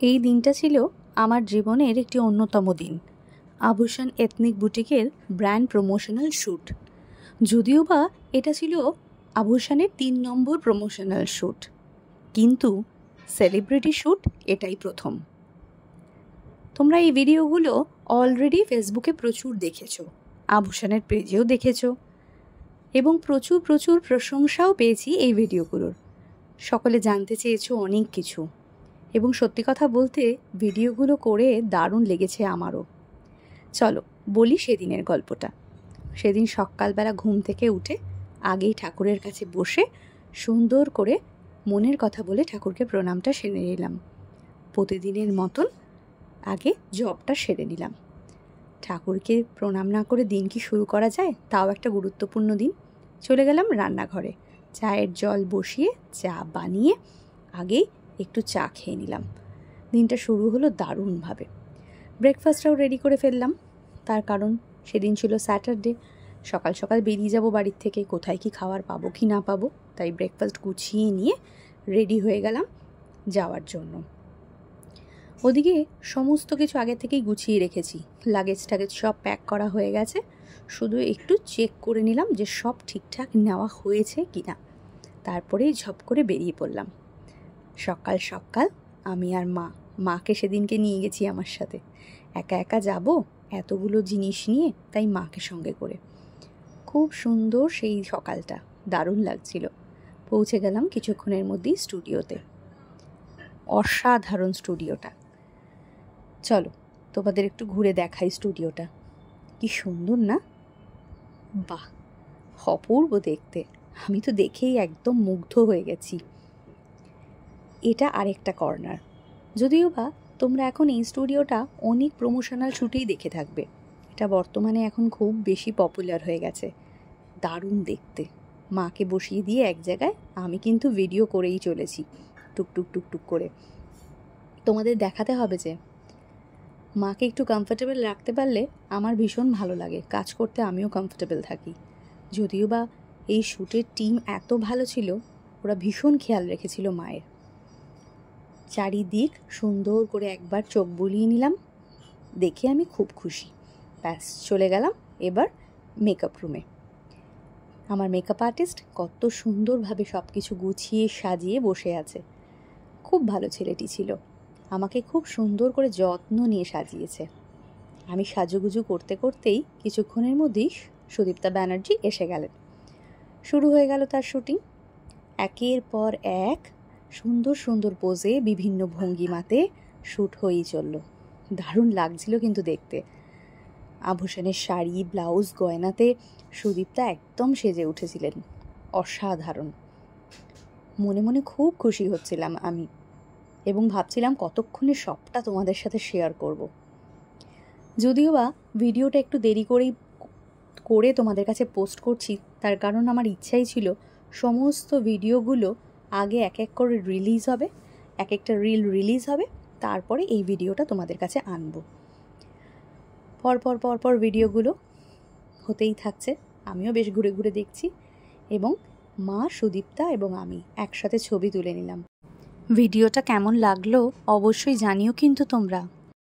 এই দিনটা ছিল আমার জীবনের একটি অন্যতম দিন। আভূষণ এথনিক বুটিকের ব্র্যান্ড প্রমোশনাল শ্যুট। যদিও বা এটা ছিল আভূষণের ৩ নম্বর প্রমোশনাল শ্যুট, কিন্তু সেলিব্রিটি শ্যুট এটাই প্রথম। তোমরা এই ভিডিওগুলো অলরেডি ফেসবুকে প্রচুর দেখেছো, আভূষণের পেজেও দেখেছো এবং প্রচুর প্রচুর প্রশংসাও পেয়েছি এই ভিডিওগুলোর। সকলে জানতে চেয়েছো অনেক কিছু, এবং সত্যি কথা বলতে ভিডিওগুলো করে দারুণ লেগেছে আমারও। চলো বলি সেদিনের গল্পটা। সেদিন সকালবেলা ঘুম থেকে উঠে আগেই ঠাকুরের কাছে বসে সুন্দর করে মনের কথা বলে ঠাকুরকে প্রণামটা সেরে নিলাম। প্রতিদিনের মতন আগে জবটা সেরে নিলাম। ঠাকুরকে প্রণাম না করে দিন কি শুরু করা যায়? তাও একটা গুরুত্বপূর্ণ দিন। চলে গেলাম রান্নাঘরে, চায়ের জল বসিয়ে চা বানিয়ে আগেই একটু চা খেয়ে নিলাম। দিনটা শুরু হলো দারুণভাবে। ব্রেকফাস্টটাও রেডি করে ফেললাম, তার কারণ সেদিন ছিল স্যাটারডে। সকাল সকাল বেরিয়ে যাব বাড়ির থেকে, কোথায় কি খাবার পাবো কি না পাবো, তাই ব্রেকফাস্ট গুছিয়ে নিয়ে রেডি হয়ে গেলাম যাওয়ার জন্য। ওদিকে সমস্ত কিছু আগে থেকেই গুছিয়ে রেখেছি, লাগেজ টাগেজ সব প্যাক করা হয়ে গেছে। শুধু একটু চেক করে নিলাম যে সব ঠিকঠাক নেওয়া হয়েছে কি না, তারপরেই ঝপ করে বেরিয়ে পড়লাম। সকাল সকাল আমি আর মাকে সেদিনকে নিয়ে গেছি আমার সাথে। একা একা যাব এতগুলো জিনিস নিয়ে, তাই মাকে সঙ্গে করে। খুব সুন্দর সেই সকালটা, দারুণ লাগছিল। পৌঁছে গেলাম কিছুক্ষণের মধ্যেই স্টুডিওতে। অসাধারণ স্টুডিওটা। চলো তোমাদের একটু ঘুরে দেখাই স্টুডিওটা। কি সুন্দর না? বাহ, অপূর্ব দেখতে। আমি তো দেখেই একদম মুগ্ধ হয়ে গেছি। এটা আরেকটা কর্নার। যদিও বা তোমরা এখন এই স্টুডিওটা অনেক প্রমোশনাল শ্যুটেই দেখে থাকবে। এটা বর্তমানে এখন খুব বেশি পপুলার হয়ে গেছে। দারুণ দেখতে। মাকে বসিয়ে দিয়ে এক জায়গায় আমি কিন্তু ভিডিও করেই চলেছি, টুকটুক টুকটুক করে। তোমাদের দেখাতে হবে যে মাকে একটু কমফোর্টেবল রাখতে পারলে আমার ভীষণ ভালো লাগে, কাজ করতে আমিও কমফোর্টেবল থাকি। যদিও বা এই শ্যুটের টিম এত ভালো ছিল, ওরা ভীষণ খেয়াল রেখেছিল মায়ের। চারিদিক সুন্দর করে একবার চোখ বুলিয়ে নিলাম, দেখে আমি খুব খুশি। ব্যাস চলে গেলাম এবার মেকআপ রুমে। আমার মেকআপ আর্টিস্ট কত সুন্দরভাবে সব কিছু গুছিয়ে সাজিয়ে বসে আছে। খুব ভালো ছেলেটি ছিল, আমাকে খুব সুন্দর করে যত্ন নিয়ে সাজিয়েছে। আমি সাজুগুজু করতে করতেই কিছুক্ষণের মধ্যেই সুদীপ্তা ব্যানার্জি এসে গেলেন। শুরু হয়ে গেল তার শুটিং। একের পর এক সুন্দর সুন্দর পোজে বিভিন্ন ভঙ্গিমাতে শ্যুট হয়েই চলল। দারুণ লাগছিল কিন্তু দেখতে। আভূষণের শাড়ি, ব্লাউজ, গয়নাতে সুদীপ্তা একদম সেজে উঠেছিলেন। অসাধারণ। মনে মনে খুব খুশি হচ্ছিলাম আমি, এবং ভাবছিলাম কতক্ষণে সবটা তোমাদের সাথে শেয়ার করব। যদিও বা ভিডিওটা একটু দেরি করে তোমাদের কাছে পোস্ট করছি, তার কারণ আমার ইচ্ছাই ছিল সমস্ত ভিডিওগুলো আগে এক এক করে রিলিজ হবে, এক একটা রিল রিলিজ হবে, তারপরে এই ভিডিওটা তোমাদের কাছে আনবো। পরপর ভিডিওগুলো হতেই থাকছে। আমিও বেশ ঘুরে ঘুরে দেখছি, এবং মা, সুদীপ্তা এবং আমি একসাথে ছবি তুলে নিলাম। ভিডিওটা কেমন লাগলো অবশ্যই জানিও কিন্তু তোমরা।